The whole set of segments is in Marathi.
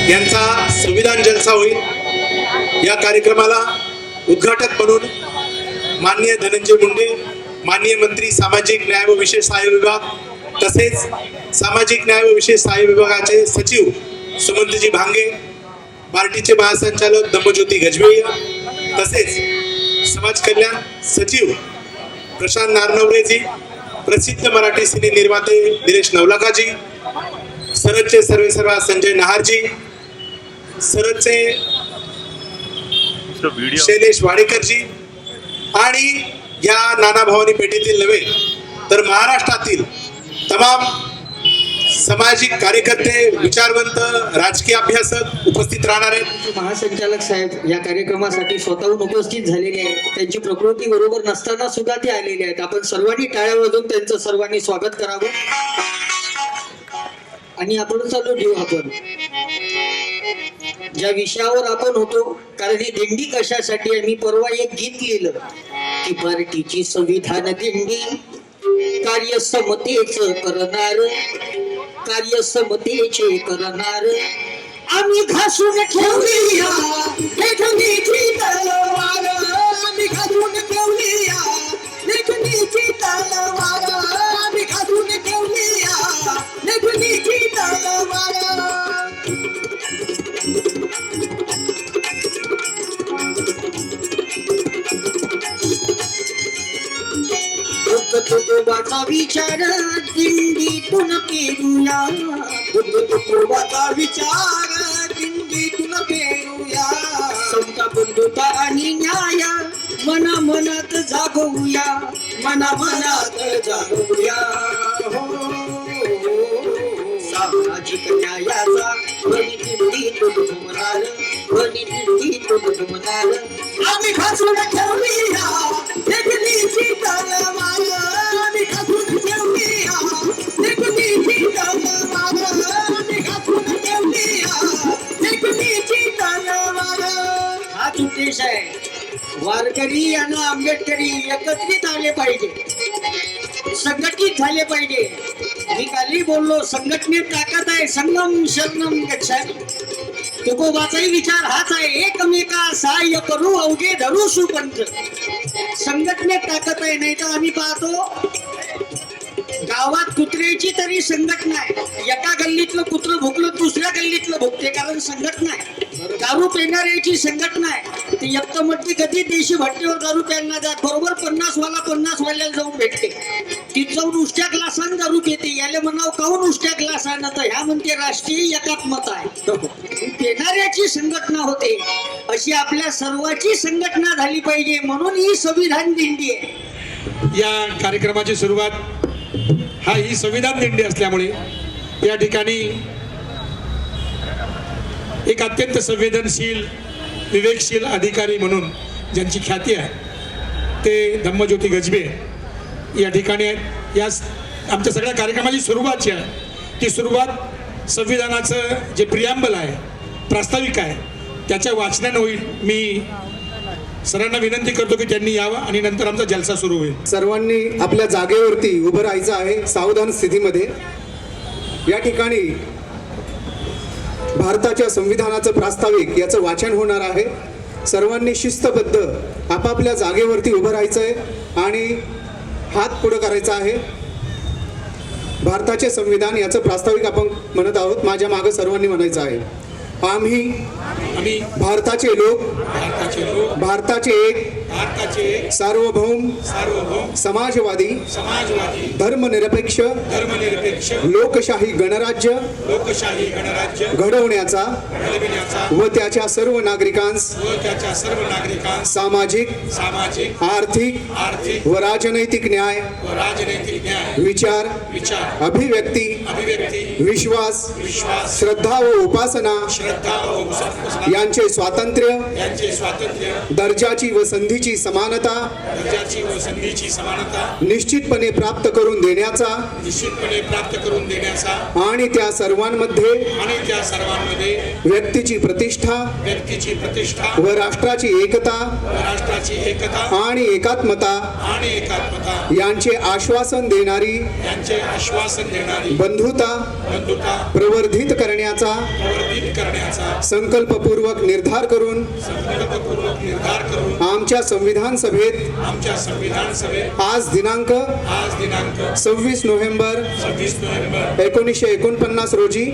यांचा संविधान जलसा होईल। या कार्यक्रमाला उद्घाटक म्हणून माननीय धनंजय मुंडे, माननीय मंत्री सामाजिक न्याय व विशेष सहाय्य विभाग, तसेच सामाजिक न्याय व विशेष सहाय्य विभागाचे सचिव सुमंतजी भांगे, पार्टीचे महासंचालक दम्मज्योती गजबेया, तसेच समाज कल्याण सचिव प्रशांत नारनवरेजी, प्रसिद्ध मराठी सिने निर्माते दिनेश नवलाखाजी, सरदचे सर्वेसर्वा संजय नहारजी, सरदचे शैलेश वाडेकरजी आणि या नाना भवानी पेठेतील नव्हे तर महाराष्ट्रातील तमाम सामाजिक कार्यकर्ते, विचारवंत, राजकीय अभ्यासक उपस्थित राहणार आहेत। महासंचालक साहेब या कार्यक्रमासाठी स्वतःहून उपस्थित झालेले आहेत। त्यांची प्रकृती बरोबर नसताना सुद्धा ते आलेले आहेत। आपण सर्वांनी टाळ्या वाजवून त्यांचं सर्वांनी स्वागत करावं आणि आपण चालू देऊ। आपण ज्या विषयावर आपण होतो, कारण ही दिंडी कशासाठी आहे, मी परवा एक गीत लिहिलं की पार्टीची संविधान दिंडी कार्य समतेच करणार, कार्य समतेचे करणार, आम्ही घासून ठेवूया लेखणीची तलवार, आम्ही घासून ठेवूया लेखणीची तलवार, आम्ही घासून ठेवूया लेखणीची तलवार। तुकोबाचा विचार दिंडीतून पेरूया, तुकोबाचा विचार दिंडीतून पेरूया, समता बंधुता आणि न्याय मना मनात जागवूया, मना मनात जागवूया। सामाजिक न्यायाचा ध्वनी दिंडीतून घुमणार, ध्वनी दिंडीतून घुमणार, आम्ही घासून ठेवूया लेखणीची तलवार, आम्ही घासून ठेवूया लेखणीची तलवार, आम्ही घासून ठेवूया लेखणीची तलवार। हाच उद्देश आहे। वारकरी आणि आंबेडकरी एकत्रित आले पाहिजे, संघटित झाले पाहिजे। मी काली बोललो संघटनेत ताकद आहे, संगम शरणम गच्छामि। तुकोबाचाही विचार हाच आहे, एकमेका सहाय्य करू अवघे धरू सुपंथ। संघटनेत ताकद आहे, नाही तर आम्ही पाहतो गावात कुत्र्याची तरी संघटना आहे, एका गल्लीतलं कुत्र भुकलं दुसऱ्या गल्लीतलं भुकते, कारण संघटना आहे। दारू पिणाऱ्याची संघटना आहे, ते एकटमट्टी कधी देशी भट्टीवर दारू प्यायला जात, बरोबर 50 वाला 50 वाल्याला जाऊन भेटते, ती जाऊन उष्ट्या ग्लासानं दारू पिते, याला म्हणाव काऊन उष्ट्या ग्लासानं, तर ह्या म्हणते राष्ट्रीय एकात्मता आहे। पिणाऱ्याची संघटना होते, अशी आपल्या सर्वांची संघटना झाली पाहिजे, म्हणून ही संविधान दिंडी आहे। या कार्यक्रमाची सुरुवात ही संविधान दिंडी असल्यामुळे या ठिकाणी एक अत्यंत संवेदनशील, विवेकशील अधिकारी म्हणून ज्यांची ख्याती आहे ते दम्मज्योती गजबे या ठिकाणी आहेत। या आमच्या सगळ्या कार्यक्रमाची सुरुवात जी आहे ती सुरुवात संविधानाचं जे प्रिॲम्बल आहे, प्रास्ताविक आहे, त्याच्या वाचनानं होईल। मी सरांना विनंती करतो की त्यांनी यावं आणि नंतर आमचा जलसा सुरू होईल। सर्वांनी आपल्या जागेवरती उभं राहायचं आहे, सावधान स्थितीमध्ये। या ठिकाणी भारताच्या संविधानाचं प्रास्ताविक याचं वाचन होणार आहे। सर्वांनी शिस्तबद्ध आपापल्या जागेवरती उभं राहायचं आहे आणि हात पुढं करायचा आहे। भारताचे संविधान याचं प्रास्ताविक आपण म्हणत आहोत, माझ्या मागे सर्वांनी म्हणायचं आहे, आम्ही भारताचे लोक, भारताचे एक सार्वभौम समाजवादी धर्मनिरपेक्ष लोकशाही गणराज्य घडवण्याचा व त्याच्या सर्व नागरिकांस सामाजिक आर्थिक व राजनैतिक न्याय विचार अभिव्यक्ती विश्वास श्रद्धा व उपासना यांचे स्वातंत्र्य दर्जाची व संधीची संधीची समानता दर्जाची व संधीची समानता निश्चितपणे प्राप्त करून देण्याचा निश्चितपणे प्राप्त करून देण्याचा आणि त्या सर्वांमध्ये व्यक्तीची प्रतिष्ठा व्यक्तीची प्रतिष्ठा व राष्ट्राची एकता व राष्ट्राची एकता आणि एकात्मता यांचे आश्वासन देणारी यांचे आश्वासन देणारी बंधुता प्रवर्धित करण्याचा संकल्पपूर्वक निर्धार करून आमच्या संविधान सभेत आज दिनांक 26 नोव्हेंबर 1949 रोजी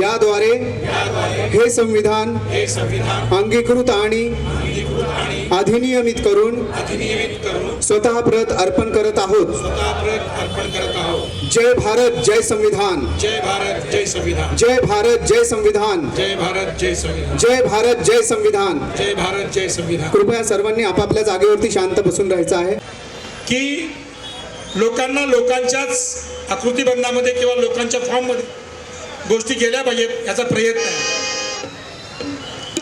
याद्वारे हे संविधान अंगीकृत आणि अधिनियमित करून स्वतः प्रत अर्पण करत आहोत. जय भारत जय संविधान. जय भारत जय संविधान. जय भारत जय संविधान. जय भारत जय संविधान. जय भारत जय संविधान. जय भारत जय संविधान. कृपया सर्वांनी आपापल्या जागेवरती शांत बसून राहायचं आहे. की लोकांना लोकांच्याच आकृतीबंधामध्ये किंवा लोकांच्या फॉर्ममध्ये गोष्टी केल्या पाहिजेत याचा प्रयत्न आहे.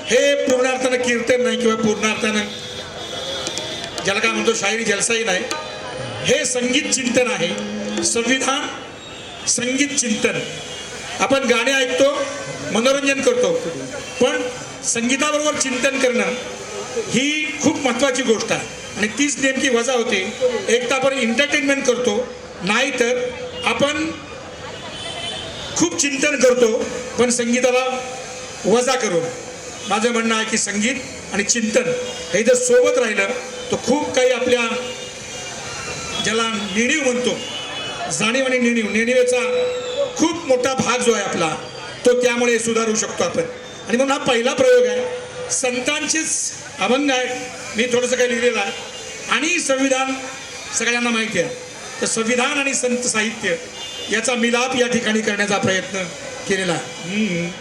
हे पूर्ण अर्थानं कीर्तन नाही किंवा पूर्ण अर्थानं ज्याला काय म्हणतो शायरी जलसाही नाही. हे संगीत चिंतन आहे. संविधान संगीत चिंतन. आपण गाणे ऐकतो, मनोरंजन करतो, पण संगीताबरोबर चिंतन करणं ही खूप महत्त्वाची गोष्ट आहे. आणि तीच नेमकी वजा होते. एक तर आपण एंटरटेनमेंट करतो, नाही तर आपण खूप चिंतन करतो पण संगीताला वजा करून. माझं म्हणणं आहे की संगीत आणि चिंतन हे जर सोबत राहिलं तर खूप काही आपल्या ज्याला नेणीव म्हणतो, जाणीव आणि नेणीवेचा खूप मोठा भाग जो आहे आपला तो त्यामुळे सुधारू शकतो आपण. आणि म्हणून हा पहिला प्रयोग आहे. संतांचेच अभंग आहे, मी थोडंसं काही लिहिलेलं आहे. आणि संविधान सगळ्यांना माहिती आहे. तर संविधान आणि संत साहित्य याचा मिलाप या ठिकाणी करण्याचा प्रयत्न केलेला आहे.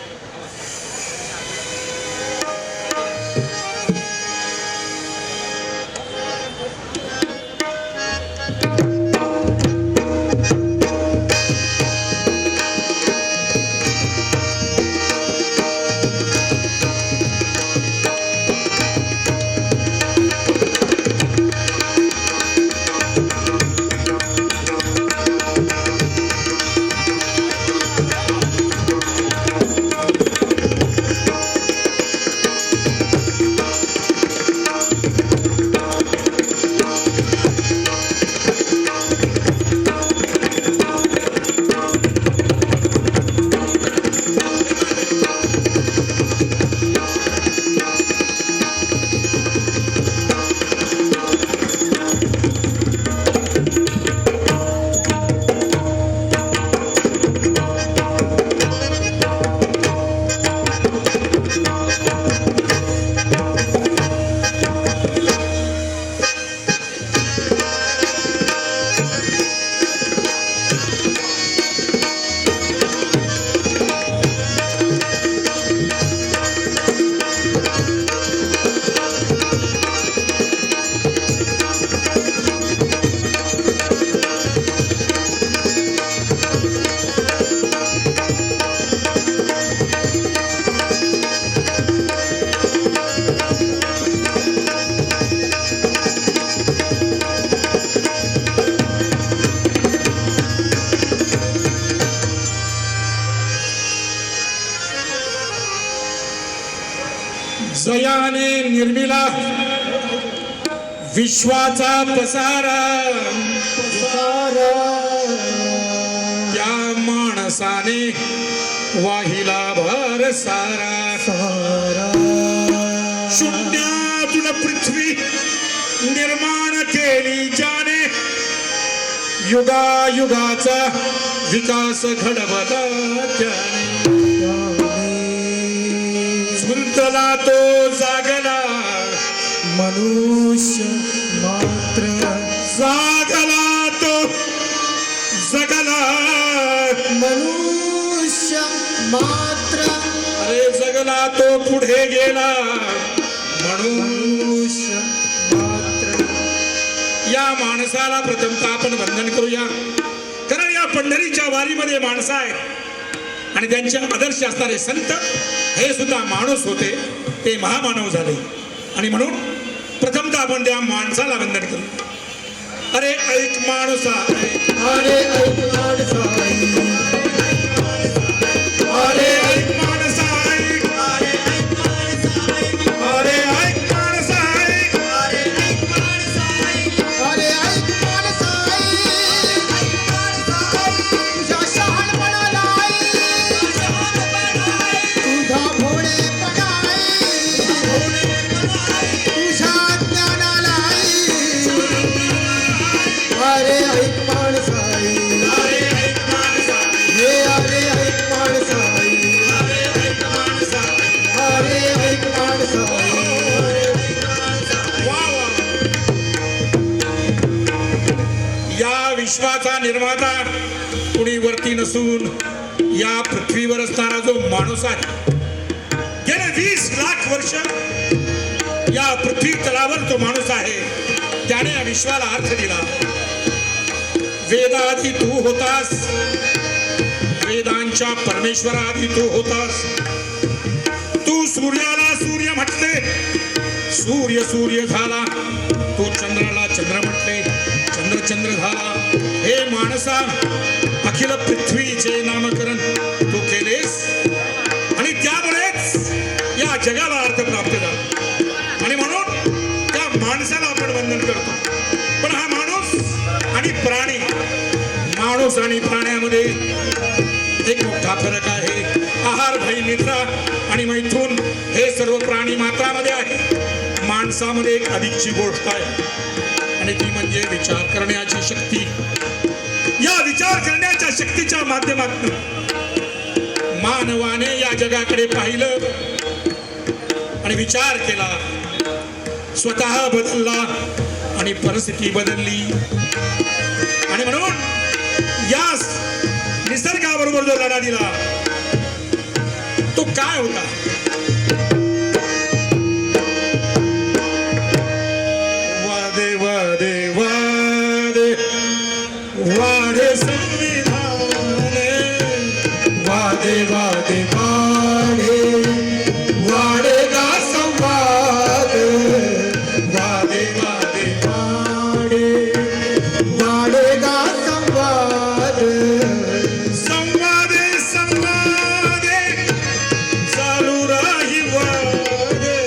जयाने निर्मिला विश्वाचा पसारा, त्या माणसाने वाहिला भर सारा. शून्यातून पृथ्वी निर्माण केली ज्याने, युगायुगाचा विकास घडवला त्याने. झुंजला तो जागला मनुष्य मात्र, जागला तो जगला मनुष्य मात्र. अरे जगला तो पुढे गेला म्हणून मनुष्य मात्र. या माणसाला प्रथमतः आपण वंदन करूया. कारण या पंढरीच्या वारीमध्ये माणसं आहेत आणि त्यांचे आदर्श असणारे संत हे सुद्धा माणूस होते, ते महामानव झाले. आणि म्हणून आपण त्या माणसाला वंदन करू. अरे ऐक माणसा ऐक. अरे ऐक माणसा ऐक. अरे ऐक माणसा ऐक. अरे ऐक माणसा ऐक. अरे ऐक माणसा ऐक. तुझ्या शहाणपणाला ऐक. तुझा भोळेपणा ऐक. तुझ्या ज्ञानाला ऐक. अरे ऐक माणसा ऐक. अरे ऐक माणसा हे अरे ऐक माणसा ऐक. अरे ऐक माणसा ऐक. वा वा. या विश्वाचा निर्माता कुणी वरती नसून या पृथ्वीवर असणारा जो माणूस आहे, गेले 20 लाख वर्ष या पृथ्वी तलावर तो माणूस आहे, त्याने या विश्वाला अर्थ दिला. वेदाआधी तू होतास, वेदांच्या परमेश्वराआधी तू होतास. तू सूर्याला सूर्य म्हटले, सूर्य सूर्य झाला. तू चंद्राला चंद्र म्हटले, चंद्र चंद्र झाला. हे माणसा, अखिल पृथ्वीचे नामकरण तू केलेस आणि त्यामुळेच या जगाला अर्थ प्राप्त झाला. आणि म्हणून त्या माणसाला आपण वंदन करतो. पण हा माणूस आणि प्राणी, माणूस आणि प्राण्यामध्ये एक मोठा फरक आहे. आहार, भय, निद्रा आणि मैथून हे सर्व प्राणी मात्रामध्ये आहे. माणसामध्ये एक अधिकची गोष्ट आहे आणि ती म्हणजे विचार करण्याची शक्ती. या विचार करण्याच्या शक्तीच्या माध्यमातून मानवाने या जगाकडे पाहिलं आणि विचार केला, स्वतः बदलला आणि परिस्थिती बदलली. आणि म्हणून या निसर्गाबरोबर जो लढा दिला तो काय होता? वादे वादे वादे वादे संविधाने, वादे वादे वादे वाडेगा संवाद, वादे वादे वाडे वाडेगा संवाद. संवादे संवादे चालू राही वादे.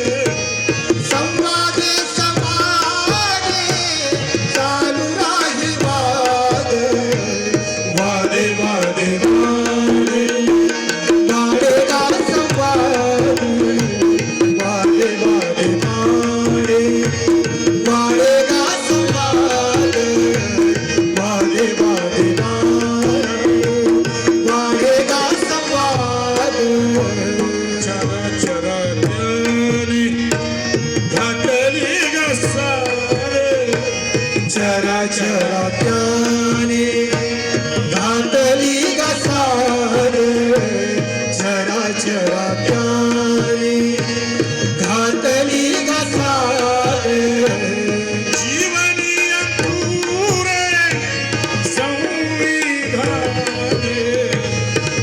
संवादे संवादे चालू राही वाद. वादे वादे वादे वाडेगा संवाद. वादे वादे वाडे वाडेगा संवाद. वादे वादे वाडे वाडेगा संवाद. चराचरात्याने घातली ग सारे. चराचरात्याने घातली ग सारे. चराचरात्याने घातली ग सारे. जीवनी अंकुरे संविधाने.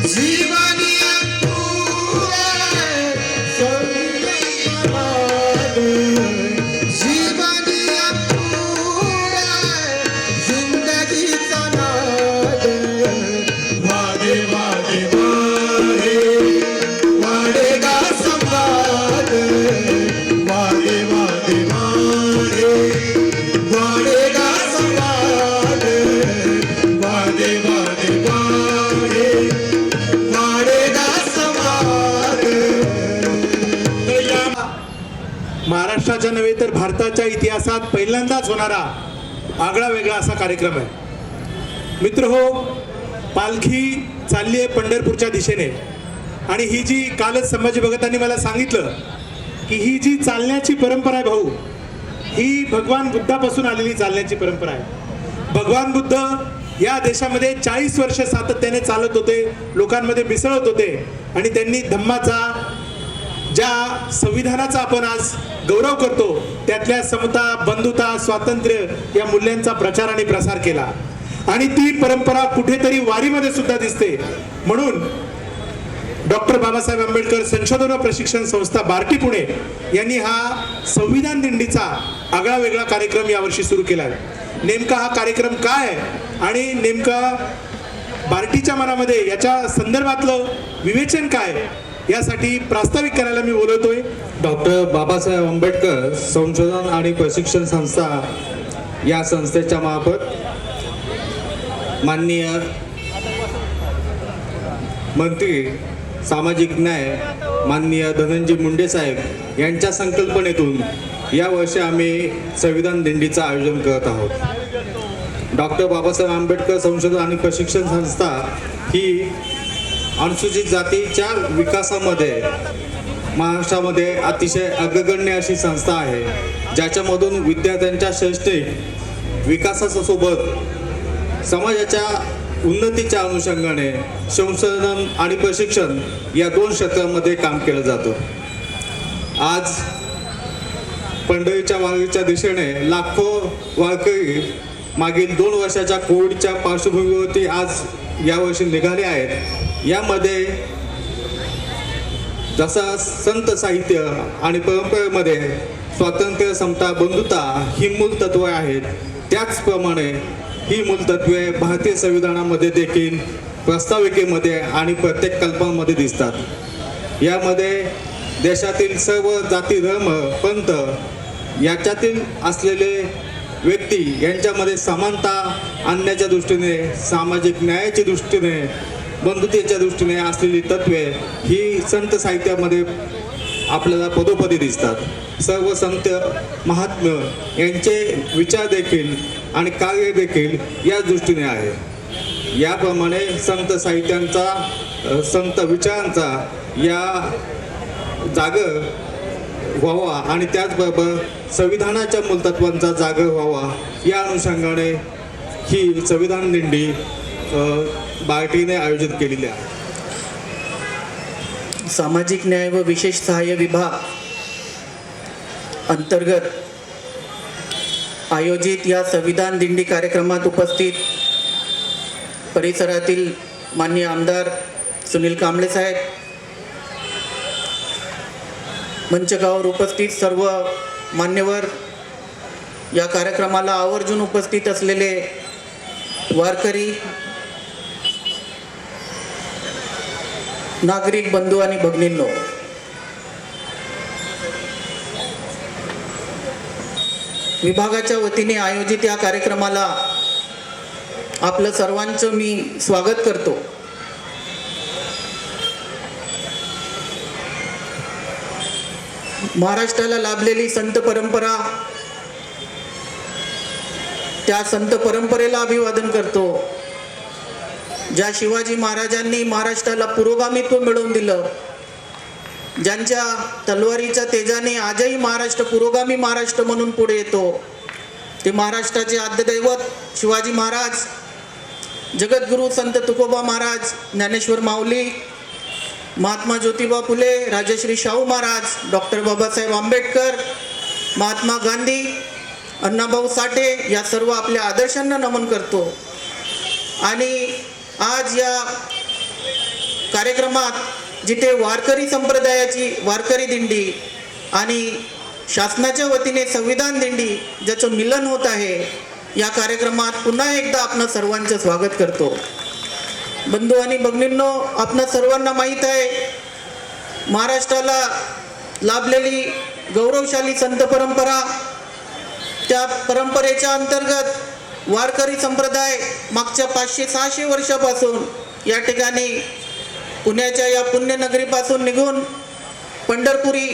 जीवनी अंकुरे संविधान. जीवनी अंकुरे जिंदगीचा नाद. वादे वादे वादे वाडेगा संवाद. वादे वादे वादे वाडेगा संवाद. वादे वादे वादे वाडेगा संवाद. तर या महाराष्ट्राच्या नव्हे तर भारताच्या इतिहासात पहिल्यांदाच होणारा आगळा वेगळा असा कार्यक्रम आहे. मित्र हो, पालखी चालली आहे पंढरपूरच्या दिशेने आणि ही जी कालच संभाजी भगतांनी मला सांगितलं की ही जी चालण्याची परंपरा आहे भाऊ, ही भगवान बुद्धापासून आलेली चालण्याची परंपरा आहे. भगवान बुद्ध या देशामध्ये 40 वर्ष सातत्याने चालत होते, लोकांमध्ये मिसळत होते आणि त्यांनी धम्माचा, ज्या संविधानाचा आपण आज गौरव करतो त्यातल्या समता, बंधुता, स्वातंत्र्य या मूल्यांचा प्रचार आणि प्रसार केला. आणि ती परंपरा कुठेतरी वारीमध्ये सुद्धा दिसते. म्हणून डॉक्टर बाबासाहेब आंबेडकर संशोधन व प्रशिक्षण संस्था बार्टी पुणे यांनी हा संविधान दिंडीचा आगळा वेगळा कार्यक्रम यावर्षी सुरू केला आहे. नेमका हा कार्यक्रम काय आहे आणि नेमका बार्टीच्या मनामध्ये याच्या संदर्भातलं विवेचन काय यासाठी प्रास्ताविक करायला मी बोलवतोय. डॉक्टर बाबासाहेब आंबेडकर संशोधन आणि प्रशिक्षण संस्था या संस्थेच्या मार्फत माननीय मंत्री सामाजिक न्याय माननीय धनंजय मुंडे साहेब यांच्या संकल्पनेतून यावर्षी आम्ही संविधान दिंडीचं आयोजन करत आहोत. डॉक्टर बाबासाहेब आंबेडकर संशोधन आणि प्रशिक्षण संस्था ही अनुसूचित जातीच्या विकासामध्ये महाराष्ट्रामध्ये अतिशय अग्रगण्य अशी संस्था आहे, ज्याच्यामधून विद्यार्थ्यांच्या शैक्षणिक विकासासोबत समाजाच्या उन्नतीच्या अनुषंगाने संशोधन आणि प्रशिक्षण या 2 क्षेत्रांमध्ये काम केलं जातं. आज पंढरीच्या वारीच्या दिशेने लाखो वारकरी मागील 2 वर्षाच्या कोविडच्या पार्श्वभूमीवरती आज यावर्षी निघाले आहेत. यामध्ये जसा संत साहित्य आणि परंपरेमध्ये स्वातंत्र्य, समता, बंधुता ही मूल तत्वे आहेत, त्याचप्रमाणे ही मूलतत्वे भारतीय संविधानामध्ये देखील प्रस्ताविकेमध्ये आणि प्रत्येक कल्पनामध्ये दिसतात. यामध्ये देशातील सर्व जाती, धर्म, पंथ याच्यातील असलेले व्यक्ती यांच्यामध्ये समानता आणण्याच्या दृष्टीने, सामाजिक न्यायाच्या दृष्टीने, बंधुतेच्या दृष्टीने असलेली तत्वे ही संत साहित्यामध्ये आपल्याला पदोपदी दिसतात. सर्व संत महात्म्य यांचे विचार देखील आणि कार्य देखील या दृष्टीने आहे. याप्रमाणे संत साहित्यांचा, संत विचारांचा या जागर व्हावा आणि त्याचबरोबर संविधानाच्या मूलतत्वांचा जागर व्हावा या अनुषंगाने ही संविधान दिंडी बार्टीने आयोजित केलेली आहे. सामाजिक न्याय व विशेष सहाय्य विभाग अंतर्गत आयोजित या संविधान दिंडी कार्यक्रमात उपस्थित परिसरातील माननीय आमदार सुनील कांबळे साहेब, मंचकावर उपस्थित सर्व मान्यवर, या कार्यक्रमाला आवर्जून उपस्थित असलेले वारकरी, नागरिक बंधू आणि भगिनींनो, विभागाच्या वतीने आयोजित या कार्यक्रमाला आपलं सर्वांचं मी स्वागत करतो. महाराष्ट्राला लाभलेली संत परंपरा, त्या संत परंपरेला अभिवादन करतो. ज्या शिवाजी महाराजांनी महाराष्ट्राला पुरोगामित्व मिळवून दिलं, ज्यांच्या तलवारीच्या तेजाने आजही महाराष्ट्र पुरोगामी महाराष्ट्र म्हणून पुढे येतो, ते महाराष्ट्राचे आद्यदैवत शिवाजी महाराज, जगद्गुरू संत तुकोबा महाराज, ज्ञानेश्वर माऊली, महात्मा ज्योतिबा फुले, राजश्री शाहू महाराज, डॉक्टर बाबासाहेब आंबेडकर, महात्मा गांधी, अण्णाभाऊ साठे या सर्व आपल्या आदर्शांना नमन करतो. आणि आज या कार्यक्रमात जिथे वारकरी संप्रदायाची वारकरी दिंडी आणि शासनाच्या वतीने संविधान दिंडी ज्याचं मिलन होत आहे, या कार्यक्रमात पुन्हा एकदा आपणा सर्वांचं स्वागत करतो. बंधू आणि भगिनींनो, आपणा सर्वांना माहीत आहे, महाराष्ट्राला लाभलेली गौरवशाली संत परंपरा, त्या परंपरेच्या अंतर्गत वारकरी संप्रदाय मागच्या 500-600 वर्षापासून या ठिकाणी पुण्याच्या या पुण्यनगरीपासून निघून पंढरपुरी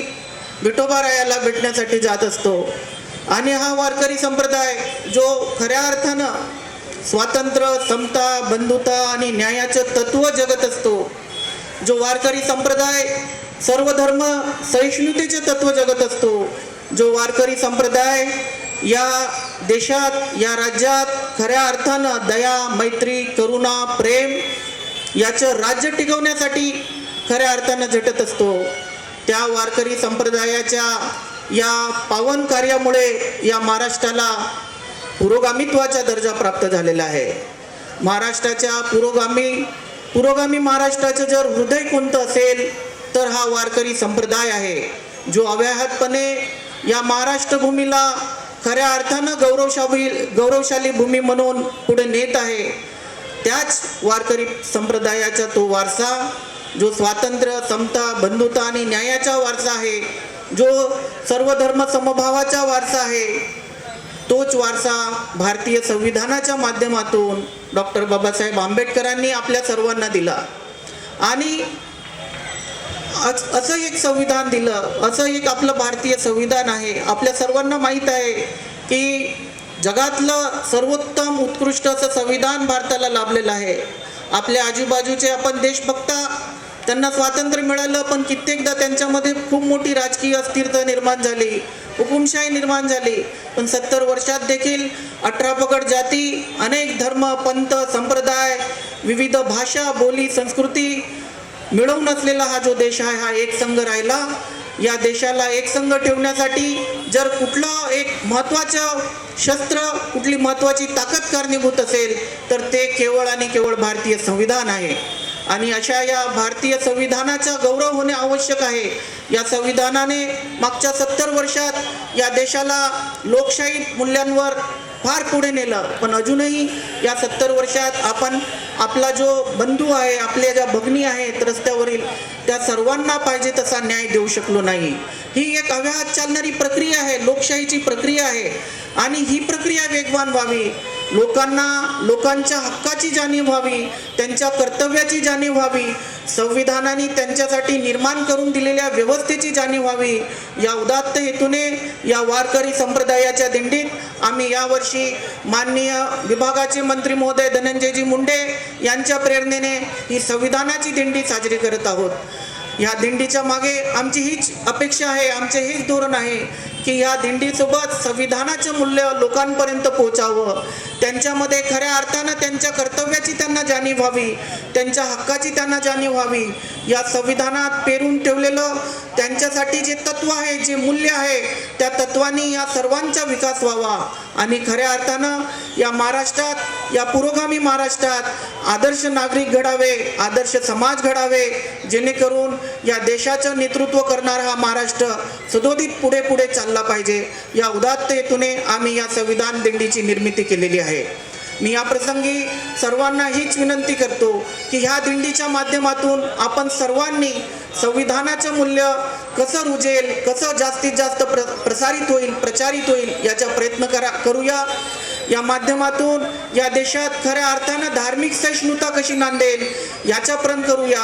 विठोबारायाला भेटण्यासाठी जात असतो. आणि हा वारकरी संप्रदाय जो खऱ्या अर्थानं स्वातंत्र्य, समता, बंधुता आणि न्यायाचं तत्व जगत असतो, जो वारकरी संप्रदाय सर्व धर्म सहिष्णुतेचे तत्व जगत असतो, जो वारकरी संप्रदाय या देशात, या राज्यात खऱ्या अर्थानं दया, मैत्री, करुणा, प्रेम याचं राज्य टिकवण्यासाठी खऱ्या अर्थानं झटत असतो, त्या वारकरी संप्रदायाच्या या पावन कार्यामुळे या महाराष्ट्राला पुरोगामित्वाचा दर्जा प्राप्त झालेला आहे. महाराष्ट्राच्या पुरोगामी पुरोगामी महाराष्ट्राचं जर हृदय कोणतं असेल तर हा वारकरी संप्रदाय आहे, जो अव्याहतपणे या महाराष्ट्र भूमीला खऱ्या अर्थानं गौरवशाली भूमी म्हणून पुढे नेत आहे. त्याच वारकरी संप्रदायाचा तो वारसा, जो स्वातंत्र्य, समता, बंधुता आणि न्यायाचा वारसा आहे, जो सर्व धर्म समभावाचा वारसा आहे, तोच वारसा भारतीय संविधानाच्या माध्यमातून डॉक्टर बाबासाहेब आंबेडकरांनी आपल्या सर्वांना दिला. आणि असं एक संविधान दिलं, असं एक आपलं भारतीय संविधान आहे. आपल्या सर्वांना माहीत आहे की जगातलं सर्वोत्तम उत्कृष्ट असं संविधान भारताला लाभलेलं आहे. आपल्या आजूबाजूचे आपण देश बघता, त्यांना स्वातंत्र्य मिळालं, पण कित्येकदा त्यांच्यामध्ये खूप मोठी राजकीय अस्थिरता निर्माण झाली, हुकुमशाही निर्माण झाली. पण 70 वर्षात देखील 18 पगड जाती, अनेक धर्म, पंथ, संप्रदाय, विविध भाषा, बोली, संस्कृती मिळवून असलेला हा जो देश आहे, हा एक संघ राहिला. या देशाला एक संघ ठेवण्यासाठी जर कुठलं एक महत्त्वाचं शस्त्र, कुठली महत्त्वाची ताकद कारणीभूत असेल तर ते केवळ आणि केवळ भारतीय संविधान आहे. आणि अशा या भारतीय संविधानाचा गौरव होणे आवश्यक आहे. या संविधानाने मागच्या 70 वर्षात या देशाला लोकशाही मूल्यांवर फार पुढे नेलं, पण अजूनही या 70 वर्षात आपण आपला जो बंधू आहे, आपल्या ज्या भगिनी आहेत रस्त्यावरील, त्या सर्वांना पाहिजे तसा न्याय देऊ शकलो नाही. ही एक अव्याहत चालणारी प्रक्रिया आहे, लोकशाहीची प्रक्रिया आहे. आणि ही प्रक्रिया वेगवान व्हावी, लोकांच्या हक्काची जाणीव व्हावी, त्यांच्या कर्तव्याची जाणीव व्हावी, संविधानाने त्यांच्यासाठी निर्माण करून दिलेल्या व्यवस्थेची जाणीव व्हावी. या उदात्त हेतूने या वारकरी संप्रदायाच्या दिंडीत आम्ही यावर्षी माननीय विभागाचे मंत्री महोदय धनंजयजी मुंडे यांच्या प्रेरणेने ही संविधानाची दिंडी साजरी करत आहोत. या दिंडीच्या मागे आमची हीच अपेक्षा आहे, आमचे हेच धोरण आहे की या दिंडीसोबत संविधानाचं मूल्य लोकांपर्यंत पोहोचावं, त्यांच्यामध्ये खऱ्या अर्थानं त्यांच्या कर्तव्याची त्यांना जाणीव व्हावी, त्यांच्या हक्काची त्यांना जाणीव व्हावी. या संविधानात पेरून ठेवलेलं त्यांच्यासाठी जे तत्व आहे, जे मूल्य आहे, त्या तत्वांनी या सर्वांचा विकास व्हावा. आणि खऱ्या अर्थानं या महाराष्ट्रात, या पुरोगामी महाराष्ट्रात आदर्श नागरिक घडावे, आदर्श समाज घडावे, जेणेकरून या देशाचं नेतृत्व करणारा हा महाराष्ट्र सदोदित पुढे पुढे चालला पाहिजे. या उदात्त हेतूने आम्ही या संविधान दिंडीची निर्मिती केलेली आहे. मी या प्रसंगी सर्वांना हीच विनंती करतो की ह्या दिंडीच्या माध्यमातून आपण सर्वांनी संविधानाचं मूल्य कसं रुजेल, कसं जास्तीत जास्त प्रसारित होईल, प्रचारित होईल, याचा प्रयत्न करूया. या माध्यमातून या देशात खऱ्या अर्थानं धार्मिक सहिष्णुता कशी नांदेल याचा प्रण करूया.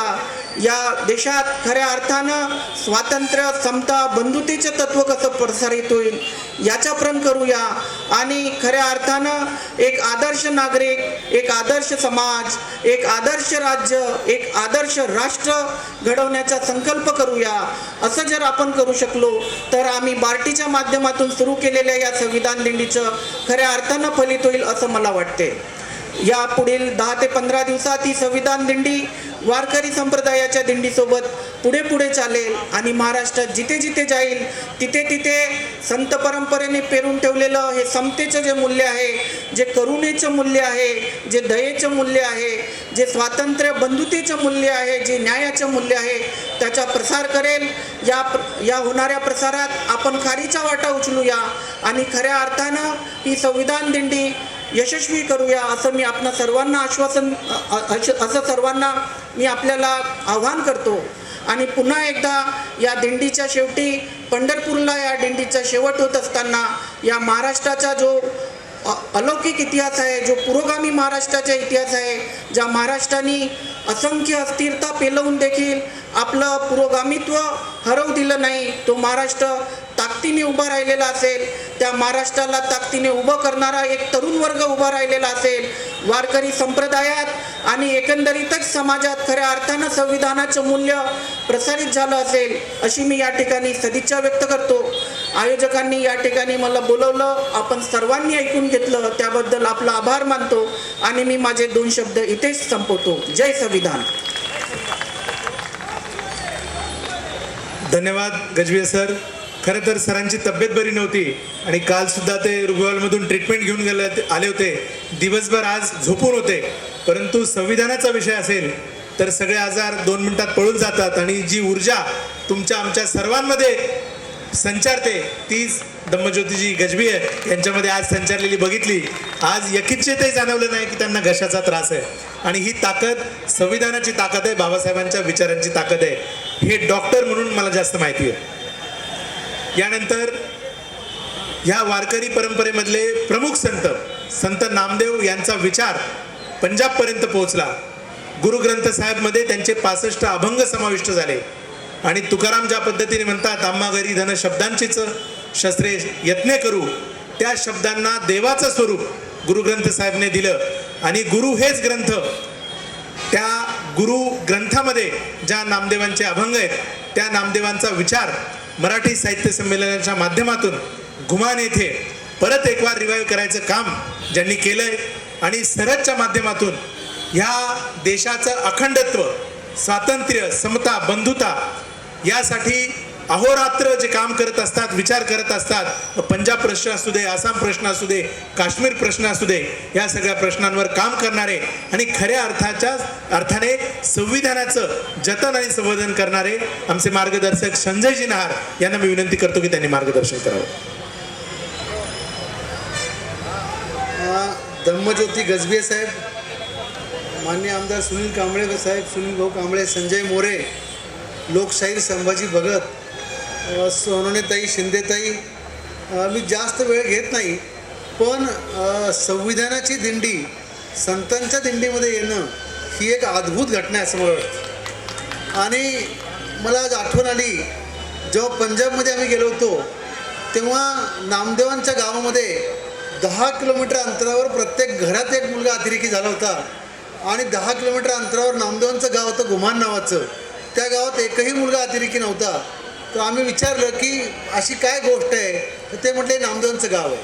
या देशात खऱ्या अर्थानं स्वातंत्र्य, समता, बंधुतेचं तत्व कसं प्रसारित होईल याचा प्रण करूया. आणि खऱ्या अर्थानं एक आदर्श नागरिक, एक आदर्श समाज, एक आदर्श राज्य, एक आदर्श राष्ट्र घडवण्याचा संकल्प करूया. असं जर आपण करू शकलो तर आम्ही बार्टीच्या माध्यमातून सुरू केलेल्या या संविधान दिंडीचं खऱ्या अर्थानं फलित होईल असं मला वाटते. या पुढील 10 ते 15 दिवसात ही संविधान दिंडी वारकरी संप्रदायाच्या दिंडीसोबत पुढे पुढे चालेल आणि महाराष्ट्रात जिथे जिथे जाईल तिथे तिथे संत परंपरेने पेरून ठेवलेलं हे समतेचं जे मूल्य आहे, जे करुणेचं मूल्य आहे, जे दयेचं मूल्य आहे, जे स्वातंत्र्य बंधुतेचं मूल्य आहे, जे न्यायाचं मूल्य आहे, त्याचा प्रसार करेल. या होणाऱ्या प्रसारात आपण खारीचा वाटा उचलूया आणि खऱ्या अर्थानं ही संविधान दिंडी यशस्वी करूया असं मी आपणा सर्वांना सर्वांना मी आपल्याला आव्हान करतो. आणि पुन्हा एकदा या दिंडीच्या शेवटी पंढरपूरला या दिंडीचा शेवट होत असताना या महाराष्ट्राचा जो अलौकिक इतिहास आहे, जो पुरोगामी महाराष्ट्राचा इतिहास आहे, ज्या महाराष्ट्राने असंख्य अस्थिरता पेलवून देखील आपलं पुरोगामित्व हरवू दिलं नाही, तो महाराष्ट्र ताकदीने उभा राहिलेला असेल, त्या महाराष्ट्राला ताकदीने उभं करणारा एक तरुण वर्ग उभा राहिलेला असेल, वारकरी संप्रदायात आणि एकंदरीतच समाजात खऱ्या अर्थानं संविधानाचं मूल्य प्रसारित झालं असेल अशी मी या ठिकाणी सदिच्छा व्यक्त करतो. आयोजकांनी या ठिकाणी मला बोलवलं, आपण सर्वांनी ऐकून घेतलं, त्याबद्दल आपला आभार मानतो आणि मी माझे 2 शब्द इथेच संपवतो. जय संविधान. धन्यवाद गजबे सर. खरं तर सरांची तब्येत बरी नव्हती आणि कालसुद्धा ते रुग्णालयामधून ट्रीटमेंट घेऊन आले होते. दिवसभर आज झोपून होते, परंतु संविधानाचा विषय असेल तर सगळे आजार 2 मिनिटात पळून जातात आणि जी ऊर्जा तुमच्या आमच्या सर्वांमध्ये संचारते तीच धम्मज्योतीजी गजबी आहे यांच्यामध्ये आज संचारलेली बघितली. आज यकिच्चितही जाणवलं नाही की त्यांना घशाचा त्रास आहे. आणि ही ताकद संविधानाची ताकद आहे, बाबासाहेबांच्या विचारांची ताकद आहे. हे डॉक्टर म्हणून मला जास्त माहिती आहे. यानंतर ह्या वारकरी परंपरेमधले प्रमुख संत नामदेव यांचा विचार पंजाबपर्यंत पोहोचला. गुरुग्रंथ साहेबमध्ये त्यांचे 65 अभंग समाविष्ट झाले. आणि तुकाराम ज्या पद्धतीने म्हणतात, आम्हा घरी धन शब्दांचीच शस्त्रे यत्ने करू, त्या शब्दांना देवाचं स्वरूप गुरुग्रंथ साहेबने दिलं. आणि गुरु हेच ग्रंथ. त्या गुरु ग्रंथामध्ये ज्या नामदेवांचे अभंग आहेत त्या नामदेवांचा विचार मराठी साहित्य संमेलनाच्या माध्यमातून घुमान येथे परत एक वार रिवाईव्ह करायचं काम ज्यांनी केलंय. आणि सरहदच्या माध्यमातून ह्या देशाचं अखंडत्व, स्वातंत्र्य, समता, बंधुता यासाठी अहोरात्र जे काम करत असतात, विचार करत असतात. पंजाब प्रश्न असू दे, आसाम प्रश्न असू दे, काश्मीर प्रश्न असू दे, या सगळ्या प्रश्नांवर काम करणारे आणि खऱ्या अर्थाने संविधानाचं जतन आणि संवर्धन करणारे आमचे मार्गदर्शक संजयजी नहार यांना मी विनंती करतो की त्यांनी मार्गदर्शन करावं. धम्मज्योती गजबे साहेब, माननीय आमदार सुनील कांबळे साहेब, सुनील भाऊ कांबळे, संजय मोरे, लोकशाहीर संभाजी भगत, सोनोनेताई, शिंदेताई, मी जास्त वेळ घेत नाही, पण संविधानाची दिंडी संतांच्या दिंडीमध्ये येणं ही एक अद्भुत घटना आहे असं मला वाटतं. आणि मला आज आठवण आली, जेव्हा पंजाबमध्ये आम्ही गेलो होतो तेव्हा नामदेवांच्या गावामध्ये 10 किलोमीटर अंतरावर प्रत्येक घरात एक मुलगा अतिरेकी झाला होता. आणि 10 किलोमीटर अंतरावर नामदेवांचं गाव होतं घुमान नावाचं, त्या गावात एकही मुलगा अतिरेकी नव्हता. तर आम्ही विचारलं की अशी काय गोष्ट आहे, तर ते म्हटले नामदेवांचं गाव आहे.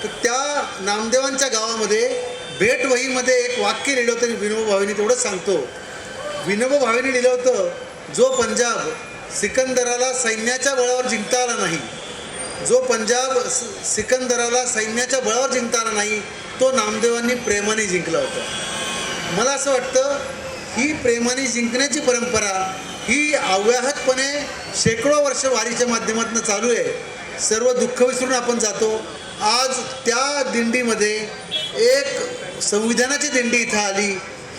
तर त्या नामदेवांच्या गावामध्ये भेटवहीमध्ये एक वाक्य लिहिलं होतं, विनोबा भावेनी तेवढंच सांगतो. विनोबा भावेनी लिहिलं होतं, जो पंजाब सिकंदराला सैन्याच्या बळावर जिंकता आला नाही, जो पंजाब सिकंदराला सैन्याच्या बळावर जिंकता आला नाही, तो नामदेवांनी प्रेमाने जिंकला होता. मला असं वाटतं ही प्रेमाने जिंकण्याची परंपरा ही अव्याहतपणे शेकडो वर्ष वारीच्या माध्यमातून चालू आहे. सर्व दुःख विसरून आपण जातो. आज त्या दिंडीमध्ये एक संविधानाची दिंडी इथं आली,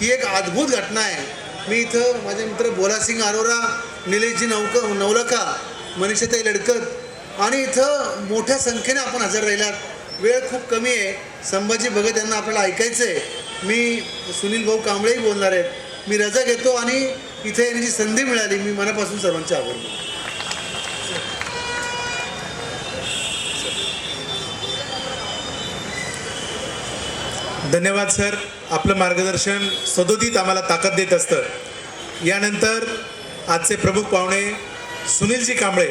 ही एक अद्भुत घटना आहे. मी इथं माझे मित्र बोलासिंग अरोरा, निलेशजी नवलका, मनीषाताई लडकत आणि इथं मोठ्या संख्येने आपण हजर राहिलात. वेळ खूप कमी आहे. संभाजी भगत यांना आपल्याला ऐकायचं आहे. मी सुनील भाऊ कांबळेही बोलणार आहेत. मी रजा घेतो आणि इथे येण्याची संधी मिळाली, मी मनापासून सर्वांचे आभार मानतो. धन्यवाद सर. आपलं मार्गदर्शन सदोदित आम्हाला ताकद देत असतं. यानंतर आजचे प्रमुख पाहुणे सुनीलजी कांबळे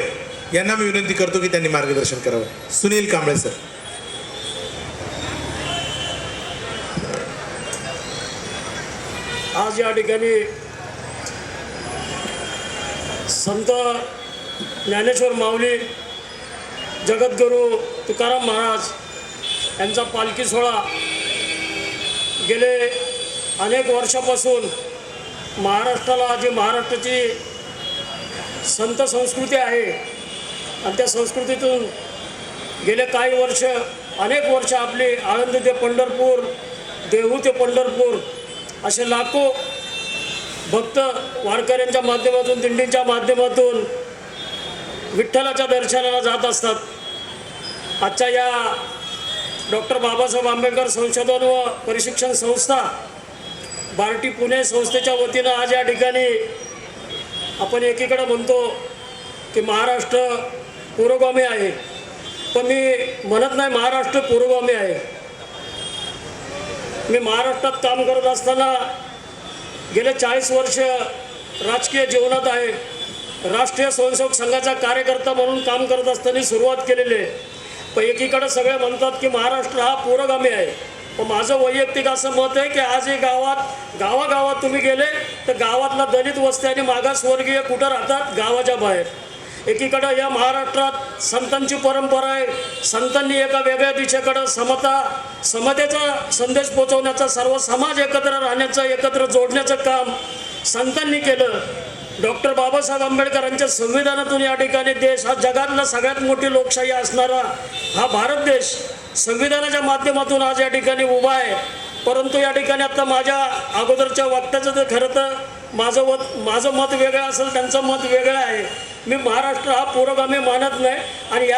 यांना मी विनंती करतो की त्यांनी मार्गदर्शन करावं. सुनील कांबळे सर. आज या ठिकाणी संत ज्ञानेश्वर माऊली, जगद्गुरू तुकाराम महाराज यांचा पालखी सोहळा गेले अनेक वर्षापासून महाराष्ट्राला, जी महाराष्ट्राची संत संस्कृती आहे आणि त्या संस्कृतीतून गेले काही वर्ष, अनेक वर्ष आपली आळंदी ते पंढरपूर, देहू ते पंढरपूर असे लाखो भक्त वारकऱ्यांच्या माध्यमातून, दिंडींच्या माध्यमातून विठ्ठलाच्या दर्शनाला जात असतात. आजच्या या डॉक्टर बाबासाहेब आंबेडकर संशोधन व प्रशिक्षण संस्था बार्टी पुणे संस्थेच्या वतीनं आज या ठिकाणी आपण एकीकडे म्हणतो की महाराष्ट्र पुरोगामी आहे, पण मी म्हणत नाही महाराष्ट्र पुरोगामी आहे. मी महाराष्ट्रात काम करत असताना गेले 40 वर्ष राजकीय जीवनात आहे. राष्ट्रीय स्वयंसेवक संघाचा कार्यकर्ता म्हणून काम करत असताना सुरुवात केलेली आहे. पण एकीकडे सगळे म्हणतात की महाराष्ट्र हा पुरोगामी आहे. पण माझं वैयक्तिक असं मत आहे की आजही गावागावात तुम्ही गेले तर गावातला दलित वस्ती आणि मागासवर्गीय कुठं राहतात? गावाच्या बाहेर. एकीकडं या महाराष्ट्रात संतांची परंपरा आहे. संतांनी एका वेगळ्या दिशेकडं समतेचा संदेश पोचवण्याचा, सर्व समाज एकत्र राहण्याचं, एकत्र जोडण्याचं काम संतांनी केलं. डॉक्टर बाबासाहेब आंबेडकरांच्या संविधानातून या ठिकाणी देश हा जगातला सगळ्यात मोठी लोकशाही असणारा हा भारत देश संविधानाच्या माध्यमातून आज या ठिकाणी उभा आहे. परंतु या ठिकाणी आता माझ्या अगोदरच्या वक्त्याचं तर खरं तर माझं मत वेगळं असेल, त्यांचं मत वेगळं आहे. मी महाराष्ट्र हा पुरोगामी मानत नाही आणि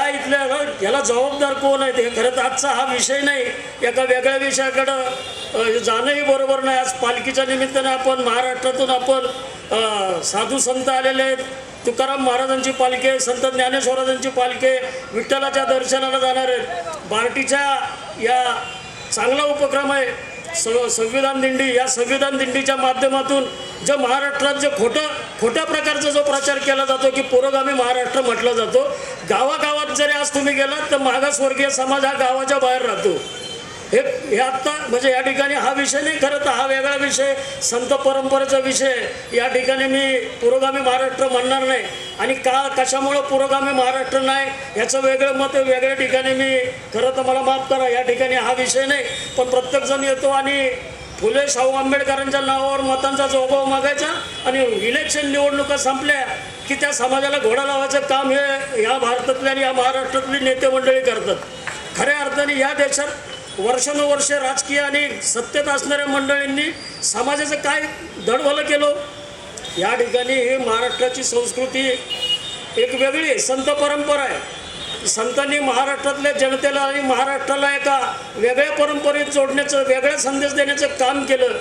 याला जबाबदार कोण आहे ते खरं तर आजचा हा विषय नाही. एका वेगळ्या विषयाकडं जाणंही बरोबर नाही. आज पालखीच्या निमित्ताने आपण महाराष्ट्रातून आपण साधू संत आलेले आहेत. तुकाराम महाराजांची पालखी आहे, संत ज्ञानेश्वराजांची पालखी आहे, विठ्ठलाच्या दर्शनाला जाणार आहेत. बार्टीच्या या चांगला उपक्रम आहे संविधान दिंडी. या संविधान दिंडीच्या माध्यमातून जो महाराष्ट्रात जो खोट्या प्रकारचा जो प्रचार केला जातो की पुरोगामी महाराष्ट्र म्हटलं जातो, गावागावात जरी आज तुम्ही गेलात तर मागासवर्गीय समाज हा गावाच्या बाहेर राहतो. हे आत्ता म्हणजे या ठिकाणी हा विषय नाही, खरं तर हा वेगळा विषय संत परंपरेचा विषय. या ठिकाणी मी पुरोगामी महाराष्ट्र म्हणणार नाही आणि कशामुळं पुरोगामी महाराष्ट्र नाही याचं वेगळं मत वेगळ्या ठिकाणी मी खरं तर मला माफ करा, या ठिकाणी हा विषय नाही. पण प्रत्येकजण येतो आणि फुले शाहू आंबेडकरांच्या नावावर मतांचा जोबाव मागायचा आणि इलेक्शन निवडणुका संपल्या की त्या समाजाला घोडा लावायचं काम हे या भारतातले आणि या महाराष्ट्रातली नेते मंडळी करतात. खऱ्या अर्थाने या देशात वर्षानुवर्षे राजकीय आणि सत्तेत असणाऱ्या मंडळींनी समाजाचं काय धडवलं केलं. या ठिकाणी हे महाराष्ट्राची संस्कृती एक वेगळी संत परंपरा आहे. संतांनी महाराष्ट्रातल्या जनतेला आणि महाराष्ट्राला एका वेगळ्या परंपरेत जोडण्याचं, वेगळा संदेश देण्याचं काम केलं.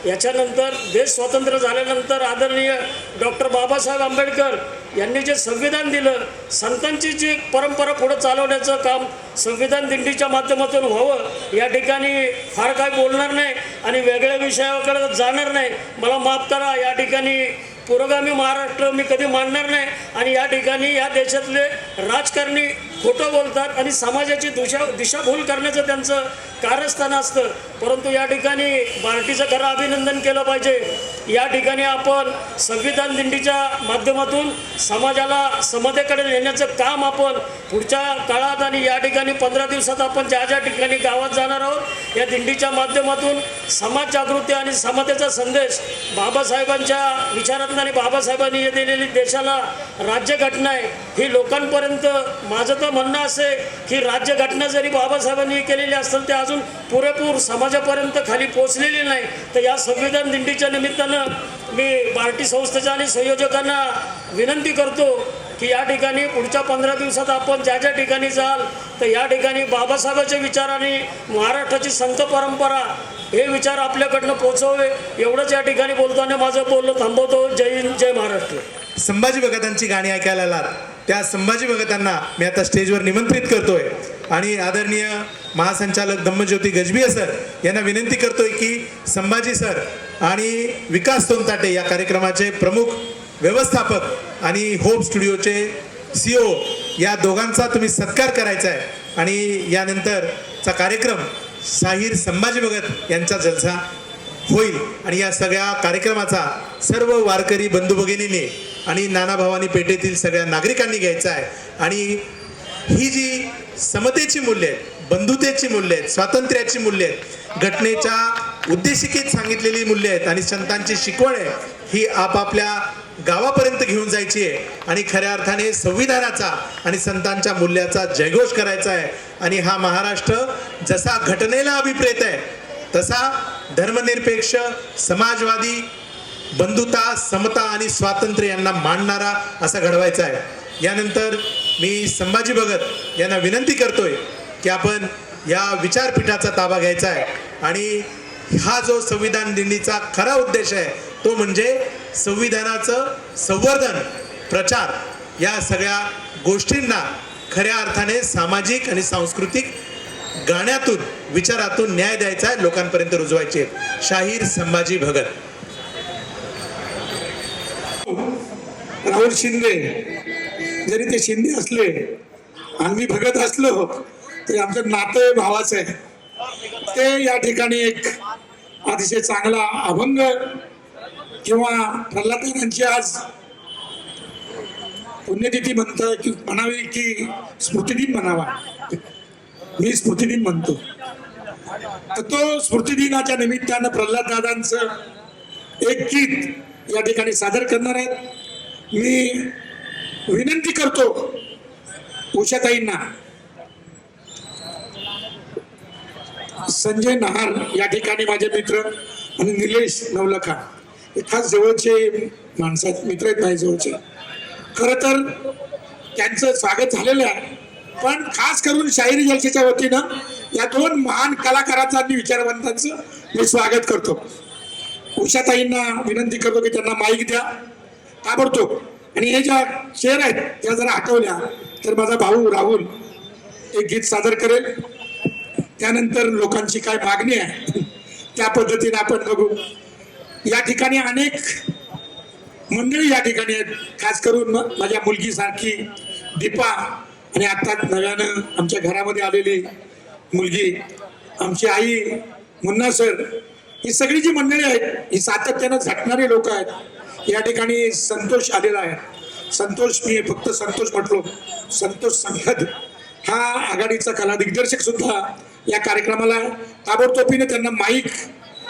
याच्यानंतर देश स्वतंत्र झाल्यानंतर आदरणीय डॉक्टर बाबासाहेब आंबेडकर यांनी जे संविधान दिलं, संतांची जी परंपरा पुढे चालवण्याचं काम संविधान दिंडीच्या माध्यमातून व्हावं. या ठिकाणी फार काय बोलणार नाही आणि वेगळ्या विषयाकडे जाणार नाही. मला माफ करा, या ठिकाणी पुरोगामी महाराष्ट्र मी कधी मानणार नाही आणि या ठिकाणी या देशातले राजकारणी खोटं बोलतात आणि समाजाची दिशाभूल करण्याचं त्यांचं कारस्थान असतं. परंतु या ठिकाणी बार्टीचं खरं अभिनंदन केलं पाहिजे. या ठिकाणी आपण संविधान दिंडीच्या माध्यमातून समाजाला समतेकडे नेण्याचं काम आपण पुढच्या काळात आणि या ठिकाणी 15 दिवसात आपण ज्या ज्या ठिकाणी गावात जाणार आहोत या दिंडीच्या माध्यमातून समाज जागृती आणि समतेचा संदेश बाबासाहेबांच्या विचारातून आणि बाबासाहेबांनी हे दिलेली देशाला राज्यघटना आहे ही लोकांपर्यंत, माझं तर म्हणणं असे की राज्यघटना जरी बाबासाहेबांनी केलेली असेल ते अजून पुरेपूर समाजापर्यंत खाली पोचलेली नाही. तर या संविधान दिंडीच्या निमित्तानं मी बार्टी संस्थेच्या आणि संयोजकांना विनंती करतो की या ठिकाणी पुढच्या 15 दिवसात आपण ज्या ज्या ठिकाणी जाल तर या ठिकाणी बाबासाहेबांचे विचार आणि महाराष्ट्राची संत परंपरा हे विचार आपल्याकडनं पोचवावे. एवढंच या ठिकाणी बोलताना माझं बोलणं थांबवतो. जय हिंद, जय महाराष्ट्र. संभाजी भगतांची गाणी ऐकायला आलात त्या संभाजी भगतांना मी आता स्टेजवर निमंत्रित करतोय आणि आदरणीय महासंचालक धम्मज्योती गजबिये सर यांना विनंती करतोय की संभाजी सर आणि विकास सोनताटे या कार्यक्रमाचे प्रमुख व्यवस्थापक आणि होप स्टुडिओचे CEO या दोघांचा तुम्ही सत्कार करायचा आहे आणि यानंतरचा कार्यक्रम शाहीर संभाजी भगत यांचा जलसा होईल आणि या सगळ्या कार्यक्रमाचा सर्व वारकरी बंधू भगिनींनी आणि नानाभावानी पेठेतील सगळ्या नागरिकांनी घ्यायचा आहे. आणि ही जी समतेची मूल्य आहेत, बंधुतेची मूल्य आहेत, स्वातंत्र्याची मूल्य आहेत, घटनेच्या उद्देशिकेत सांगितलेली मूल्य आहेत आणि संतांची शिकवण आहे ही आपापल्या गावापर्यंत घेऊन जायची आहे आणि खऱ्या अर्थाने संविधानाचा आणि संतांच्या मूल्याचा जयघोष करायचा आहे. आणि हा महाराष्ट्र जसा घटनेला अभिप्रेत आहे तसा धर्मनिरपेक्ष, समाजवादी, बंधुता, समता आणि स्वातंत्र्य यांना मानणारा असा घडवायचा आहे. यानंतर मी संभाजी भगत यांना विनंती करतोय की आपण या विचारपीठाचा ताबा घ्यायचा आहे आणि हा जो संविधान दिंडीचा खरा उद्देश आहे तो म्हणजे संविधानाचं संवर्धन, प्रचार या सगळ्या गोष्टींना खऱ्या अर्थाने सामाजिक आणि सांस्कृतिक गाण्यातून, विचारातून न्याय द्यायचा आहे, लोकांपर्यंत रुजवायचे. शाहीर संभाजी भगत. राहुल शिंदे जरी ते शिंदे असले आणि मी भगत असलो तरी आमचं नातं भावाचं आहे. ते या ठिकाणी एक अतिशय चांगला अभंग किंवा प्रल्हादांची आज पुण्यतिथी म्हणता की म्हणावी की स्मृतिदिन म्हणावा, मी स्मृतिदिन म्हणतो. तर तो स्मृतिदिनाच्या निमित्तानं प्रल्हाद दादांचं एक गीत या ठिकाणी सादर करणार आहेत. मी विनंती करतो उषाताईंना, संजय नहार या ठिकाणी माझे मित्र आणि निलेश नवलखा हे खास जवळचे माणसं आहेत, मित्र आहेत माझे जवळचे. खरं तर त्यांचं स्वागत झालेलं आहे, पण खास करून शाहिरी जलसेच्या वतीनं या दोन महान कलाकारांचं आणि विचारवंतांचं मी स्वागत करतो. उषाताईंना विनंती करतो की त्यांना माईक द्या ताबडतोब, आणि हे ज्या शेर आहेत त्या जरा आठवल्या तर माझा भाऊ राहुल एक गीत सादर करेल. त्यानंतर लोकांची काय मागणी आहे त्या पद्धतीने आपण बघू. या ठिकाणी अनेक मंडळी या ठिकाणी आहेत, खास करून माझ्या मुलगीसारखी दीपा, आणि आता नव्यानं आमच्या घरामध्ये आलेली मुलगी, आमची आई मुन्ना सर, ही सगळी जी मंडळी आहेत ही सातत्यानं झटणारी लोक आहेत. या ठिकाणी संतोष आलेला आहे. संतोष, मी फक्त संतोष म्हटलो, संतोष संगत हा आघाडीचा कला दिग्दर्शक सुद्धा या कार्यक्रमाला ताबडतोबीने त्यांना माईक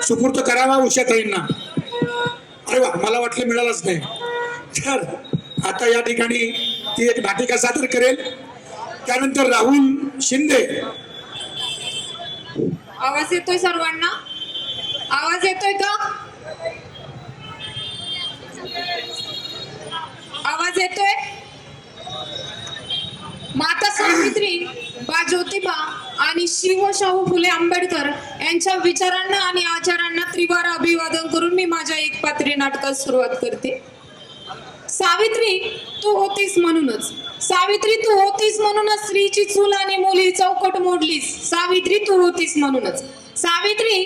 सुपूर्द करावा उषाताईंना. अरे वा, मला वाटलं मिळालंच नाही. तर आता या ठिकाणी ती एक नाटिका सादर करेल. त्यानंतर राहुल शिंदे. आवाज येतोय सर्वांना? आवाज येतोय का? आवाज येतोय? माता सावित्री, बा ज्योतिबा आणि शिव शाहू फुले आंबेडकर यांच्या विचारांना आणि आचारांना त्रिवार अभिवादन करून मी माझ्या एक पात्री नाटकास सुरुवात करते. सावित्री तू होतीस म्हणूनच, सावित्री तू होतीस म्हणूनच स्त्रीची चूल आणि मुली चौकट मोडलीस. सावित्री तू होतीस म्हणूनच, सावित्री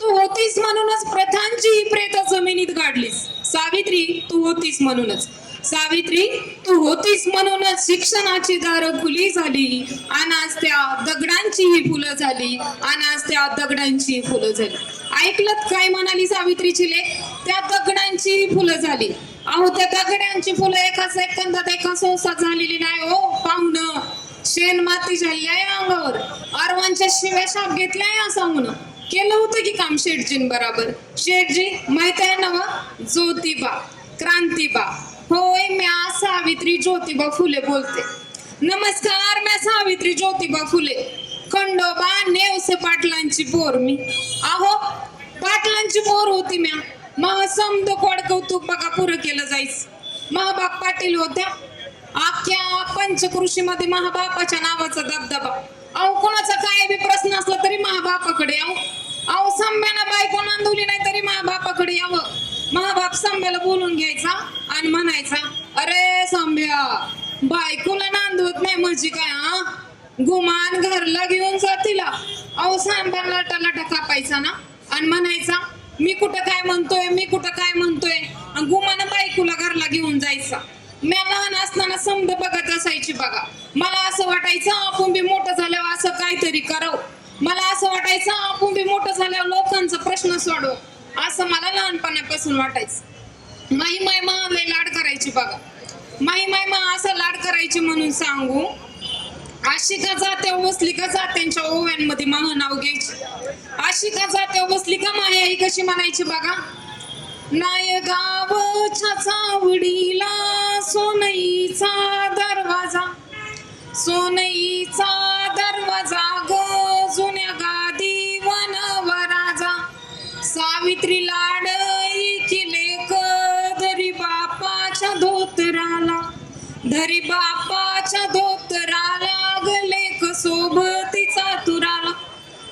तू होतीस म्हणूनच प्रथांची प्रेत जमिनीत गाडलीस. सावित्री तू होतीस म्हणूनच, सावित्री तू होतीस म्हणूनच शिक्षणाची दारं खुली झाली, आणि आज त्या दगडांचीही फुलं झाली, आणि आज त्या दगडांची फुलं झाली. ऐकलत काय म्हणाली सावित्रीची लेक? त्या दगडांची फुलं झाली. अहो त्या दगडांची फुलं एका सेकंदात एका संसार झालेली नाही हो पाहुणं. शेण माती झाली अंगावर, अरवांच्या शिव्या शाप घेतल्या सांगून केलं होतं की काम शेठजीन बरोबर. शेठजी माहित आहे ना, ज्योतिबा क्रांतिबा. होय, म्या सावित्री ज्योतिबा फुले बोलते. नमस्कार, म्या सावित्री ज्योतिबा फुले, खंडोबा नेवसे पाटलांची पोर मी. अहो पाटलांची पोर होती म्या. मग समद कोड कौतुक बघा पुरं केलं जायच. महाबाप पाटील होत्या. अख्ख्या पंचकृषीमध्ये महाबापाच्या नावाचा दबदबा. अहो कोणाचा काय बी प्रश्न असला तरी महाबापाकडे यावं. अहो संभ्याला बायको नांदवली नाही तरी महाबापाकडे यावं. महाबाप संभ्याला बोलून घ्यायचा आणि म्हणायचा, अरे संभ्या बायकोला नांदवत नाही म्हणजे काय, हा गुमान घरला घेऊन जा तिला. अहो सांबार लाटा लाटा कापायचा ना आणि म्हणायचा, मी कुठं काय म्हणतोय, मी कुठं काय म्हणतोय, आणि गुमान बायकोला घरला घेऊन जायचा. मी लहान असताना समज बघत असायची बघा. मला असं वाटायचं आपण बी मोठं झाल्यावर असं काहीतरी करावं. मला असं वाटायचं आपण बी मोठं झाल्यावर लोकांचा प्रश्न सोडव, असं मला लहानपणापासून वाटायचं. माई माय मा लय लाड करायची बघा. माई माय मा असं लाड करायची म्हणून सांगू, अशी का जात्या बसली का जात्यांच्या ओव्यांमध्ये महा नाव घ्यायची. अशी का जात्या बसली का माया ही कशी म्हणायची बघा. नाय गावच्या चावडीला सोनईचा दरवाजा, सोनईचा दरवाजा ग जुन्या गादी वनवराजा. सावित्री लाडई किलेक धरी बापाच्या धोतराला, धरी बापाच्या धोतराला गलेक सोबतीचा तुराला.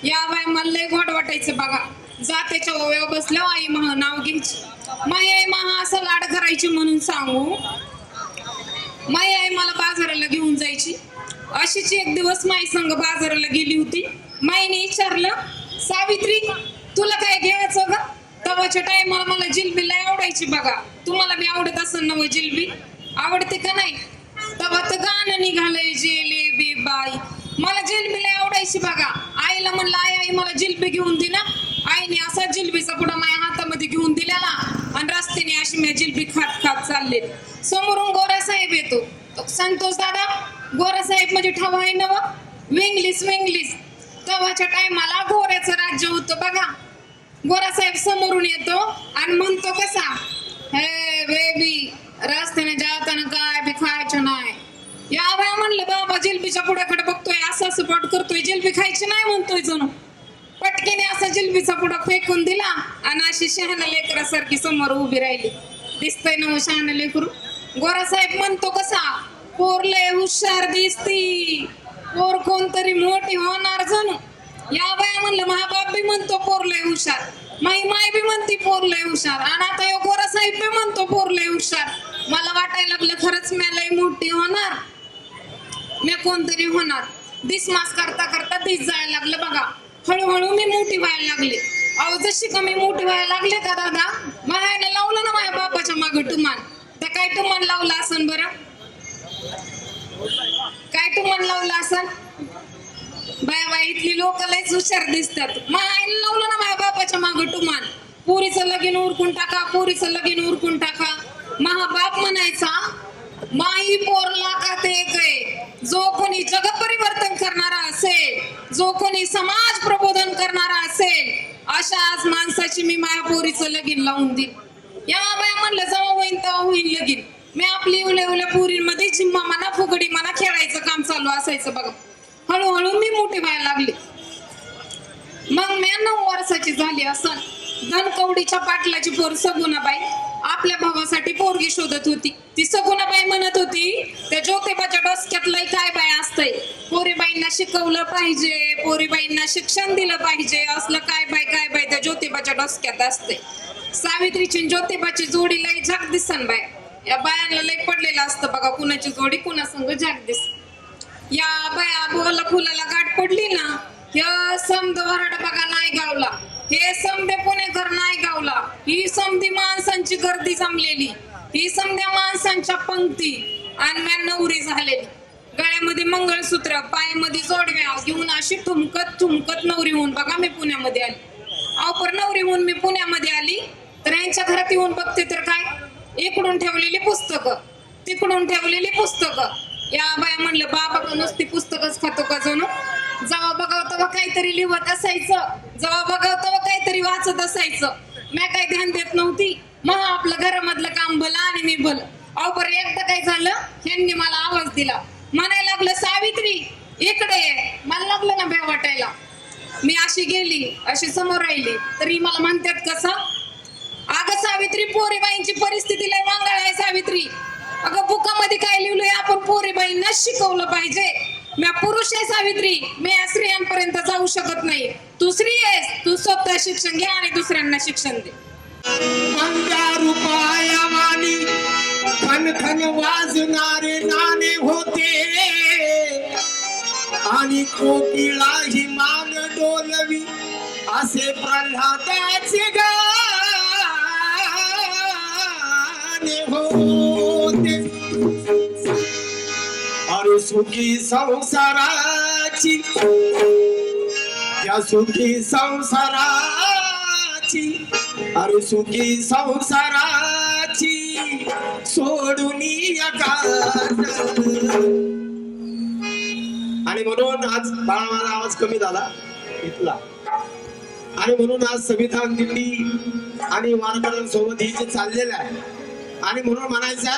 या बाय मला गोड वाटायचं बघा. जात्याच्या ओव्या बसल्या आई महा नाव घ्यायची. माई आई महा असं लाड करायची म्हणून सांगू, माई आई मला बाजाराला घेऊन जायची. अशीच एक दिवस माई संग बाजाराला गेली होती. माईने विचारलं, सावित्री तुला काय घ्यायचं ग? तवाच्या टायमाला मला जिलबी लय आवडायची बघा. तुम्हाला बी आवडत असेल ना जिलबी? आवडते का नाही? तवा तर गाणं निघालंय जिलेबी बाई. मला जिलबी लय आवडायची बघा. आईला म्हणलं, आई आई मला जिलबी घेऊन दे ना. आईने असा जिलबीचा पुढा माझ्या हातामध्ये घेऊन दिलेला आणि रस्त्याने अशी मी जिलबी खात खात चालले. समोरून गोरा साहेब येतो. संतोष दादा, गोरा साहेब म्हणजे ठाव आहे ना, वेंगलीस वेंगलीस. तवाच्या टायमाला गोऱ्याचं राज्य होतं बघा. गोरा साहेब समोरून येतो आणि म्हणतो कसा, हे जिलबीच्या पुड्याकडे बघतोय, असं असं पोट करतोय, जिलबी खायची नाही म्हणतोय जणू. पटकेने असा जिलबीचा पुडा फेकून दिला आणि अशी शहाणा लेकरासारखी समोर उभी राहिली. दिसतंय ना शहाणा लेकरू. गोरा साहेब म्हणतो कसा, पोर लय हुशार दिसती, पोर कोणतरी मोठी होणार जणू. या बाया म्हणलं, माझा बाप बी म्हणतो पोर लय हुशार, माई माय बी म्हणती पोर लय हुशार, आणि आता यो गोरा साहेब बी म्हणतो पोर लय हुशार. मला वाटायला लागलं खरंच मी लय मोठी होणार, मी कोणतरी होणार. दिसमास करता करता दिस जायला लागलं बघा. हळूहळू मी मोठी व्हायला लागले. अहो जशी कमी मोठी व्हायला लागले का दादा, मायाने लावलं ना माझ्या बापाच्या मागे टुमान. त्या काय टुमान लावलं असन बरं, काय टुमान लावलं असन? बाया बाई इथली लोक लयच हुशार दिसतात. मायाने लावलं ना माझ्या बापाच्या मागे टुमान. पोरीचं लगीन उरकून टाका, पोरीचं लगीन उरकून टाका. महा बाप म्हणायचा, माई पोरला का ते आहे. जो कोणी जग परिवर्तन करणारा असेल, जो कोणी समाज प्रबोधन करणारा असेल, अशाच माणसाची मी माझ्या पोरीचं लगीन लावून देईन. या बाया म्हणलं जेव्हा होईन तेव्हा होईन लगीन. मी आपली उल्या पोरींमध्ये जिम्मा म्हणा फुगडी म्हणा खेळायचं काम चालू असायचं बघा. हळूहळू मी मोठी व्हायला लागली. मग मी 9 वर्षाची झाली असं. धनकवडीच्या पाटलाची पोर सगुणाबाई आपल्या भावासाठी पोरगी शोधत होती. ती सगुणाबाई म्हणत होती, त्या ज्योतिबाच्या डोसक्यात लय काय बाय असतंय, पोरीबाईंना शिकवलं पाहिजे, पोरीबाईंना शिक्षण दिलं पाहिजे, असलं काय बाय त्या ज्योतिबाच्या डोसक्यात असते. सावित्रीची ज्योतिबाची जोडी लय झाक दिसन बाय. या बायांना लय पडलेलं असतं बघा, कुणाची जोडी कुणा संग झाक दिस. या बाया बोला फुलाला गाठ पडली ना, या समद वराड बघा नाही गावला, हे समदे पुणेकर नाही गावला, ही समधी माणसांची गर्दी जमलेली, ही समध्या माणसांच्या पंक्ती, आणि म्या नवरी झालेली. गळ्यामध्ये मंगळसूत्र, पायामध्ये जोडव्या घेऊन अशी ठुमकत नवरी होऊन बघा मी पुण्यामध्ये आली. अवपर नवरी होऊन मी पुण्यामध्ये आली तर यांच्या घरात येऊन बघते तर काय, इकडून ठेवलेली पुस्तकं, तिकडून ठेवलेली पुस्तकं. या बाया म्हणलं, बाबा नुसती पुस्तकच खातो का जणू. जेव्हा बघावं तेव्हा काहीतरी लिहत असायचं, जेव्हा बघावं तेव्हा काहीतरी वाचत असायचं. मी काही ध्यान देत नव्हती. मग आपलं घरामधलं काम भलं आणि मी भलं. अहो बरं एकदा काय झालं, ह्यांनी मला आवाज दिला. म्हणायला लागलं, सावित्री इकडे ये. मला लागलं ना भ्या वाटायला. मी अशी गेली, अशी समोर राहिली तरी मला म्हणतात कसं, अगं सावित्री पोरीबाईंची परिस्थिती लय वांगाळ आहे सावित्री. अगं बुकामध्ये काय लिहिलंय, आपण पोरीबाईंना शिकवलं पाहिजे. मी पुरुष आहे सावित्री, मी स्त्रियांपर्यंत जाऊ शकत नाही. तू स्त्री आहेस, तू स्वतः शिक्षण घे आणि दुसऱ्यांना शिक्षण दे. रुपयावानी खन खन वाजणारे नाणे होते, आणि कोकिळा ही मान डोलवी असे प्रल्हादाचे गाणे होते. अरे सुखी संसाराची, या सुखी संसाराची, अरे सुखी संसाराची सोडून आणि म्हणून आज माझा आवाज कमी झाला इथला, आणि म्हणून आज संविधान दिंडी आणि वारकऱ्यांसोबत ही जे चाललेलं आहे, आणि म्हणून म्हणायचं,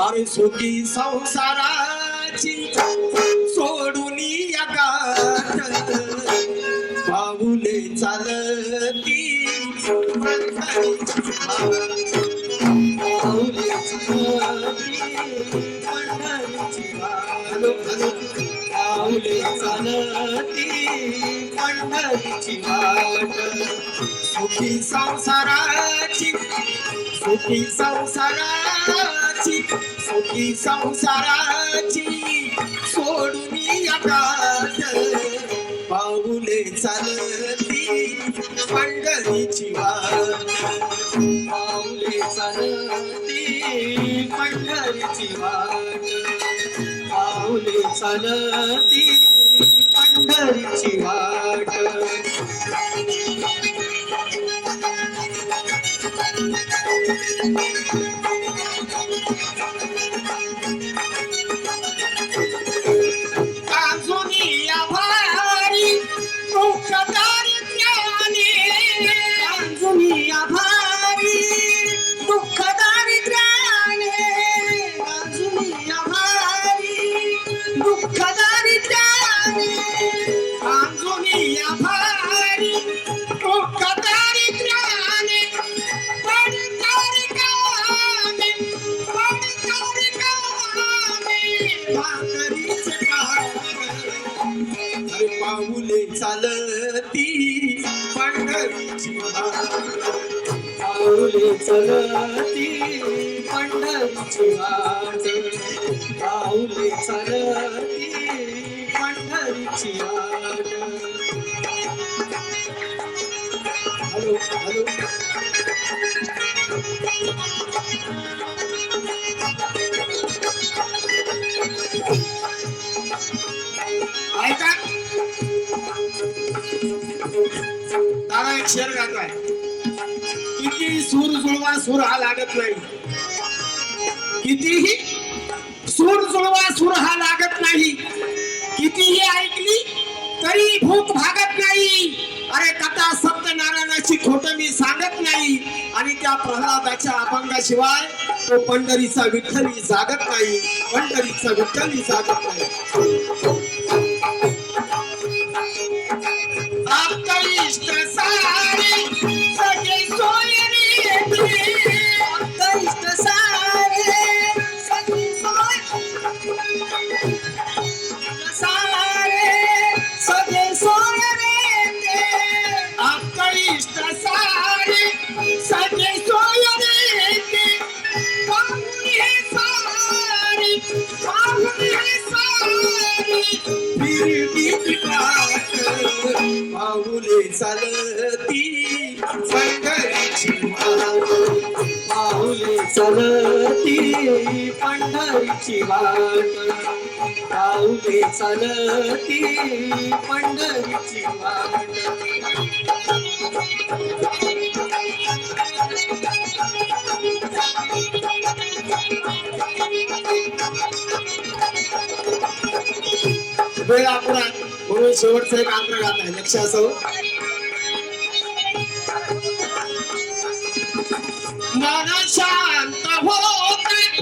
अरे सुखी संसाराची सोडून पाऊले चालती पंढरीची वाट, पाऊले चालती पंढरीची वाट, पाऊले चालती पंढरीची वाट. सुखी संसाराची, सुखी संसाराची, सुखी संसाराची सोडून पाऊले चालती पंढरीची वाट, पाऊले चालती पंढरीची वाट, पाऊले चालती पंढरीची वाट. दुःख चालती पंढरीची वाट पाऊले चालती पंढरीची वाट पाऊले चालती पंढरीची वाट हॅलो हॅलो ऐका दादा एक शेर गाताय किती सूर जुळवा सूर हा लागत नाही कितीही सूर जुळवा सूर हा लागत नाही कितीही ऐकली तरी भूक भागत नाही अरे कथा सत्यनारायणाची खोट मी सांगत नाही आणि त्या प्रल्हादाच्या अभंगाशिवाय तो पंढरीचा विठ्ठली जागत नाही पंढरीचा विठ्ठली जागत नाही आपका इष्ट सारे सगे सोयरी आपका इष्ट सारे सगे सारे सगे सोयरी आपका इष्ट सारे सगे सोयरी पाहुणे सारी फिरती पाठ पाऊले चालती पंढरीची वाट पाऊले चालती पंढरीची वाट पाऊले चालती पंढरीची वाट वेळ अपुरात म्हणून शेवटचं एक आंध्र गात आहे लक्ष असावं मन शांत होते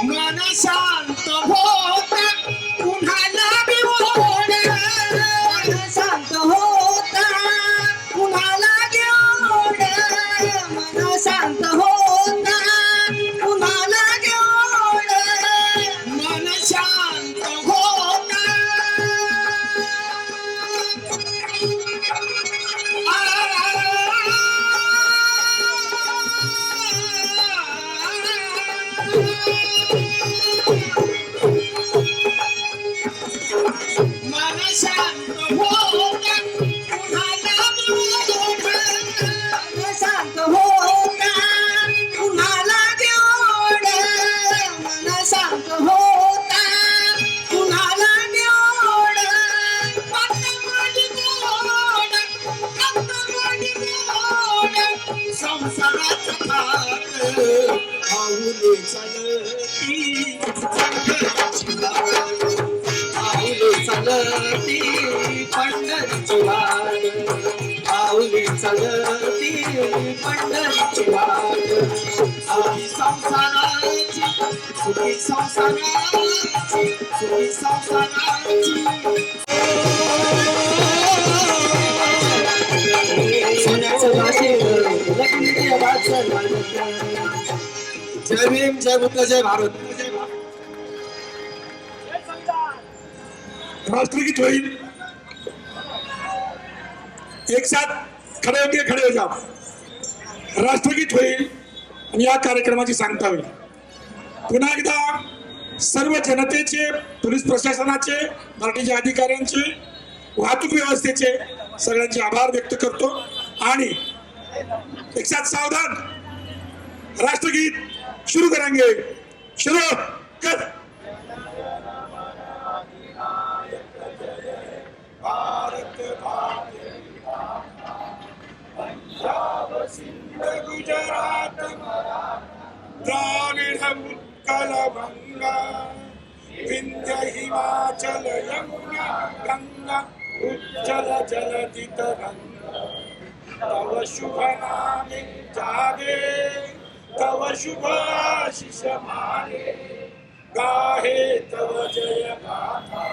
मन शांत होते पुन्हा बिवोड मन शांत होता पुन्हा लागोड मन शांत होता पुन्हा लागोड मन शांत होता मन शांत होता पुन्हा लागोड मन शांत होता पुन्हा लागोड मन शांत होता पुन्हा लागोड पत्तमोडी गोड पत्तमोडी गोड संसाराचा पाठ पाऊले चालती पंढरीची वाट पाऊले चालती पंढरीची वाट पाऊले चालती पंढरीची वाट सुखी संसाराची सुखी संसाराची सुखी संसाराची सोन्याचं भाषेवर लक्ष्मीच्या वाचन जय भीम जय बुद्ध जय भारत राष्ट्रगीत होईल एक साथ खड़े होके खड़े हो जाओ राष्ट्रगीत होईल आणि या कार्यक्रमाची सांगता होईल पुन्हा एकदा सर्व जनतेचे पोलीस प्रशासनाचे मराठीच्या अधिकाऱ्यांचे वाहतूक व्यवस्थेचे सगळ्यांचे आभार व्यक्त करतो आणि एक साथ सावधान राष्ट्रगीत शुरू करेंगे शुरू कर भारत पंजाब सिंध गुजरात द्राविड उत्कल गंगा विंध्य हिमाचल यमुना गंगा उज्जल जलधि तरंगा तव शुभ नामे जागे तव शुभ आशीष मागे गाहे तव जय गाथा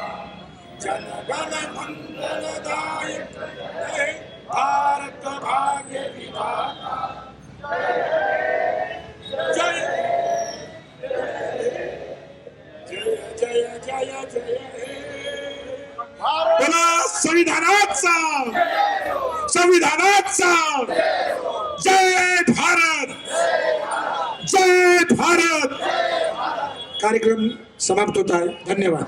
जनगण मंगलदायक जय भारत भाग्य विधाता जय जय जय जय जय हे जय भारत, जय भारत. कार्यक्रम समाप्त होता है. धन्यवाद.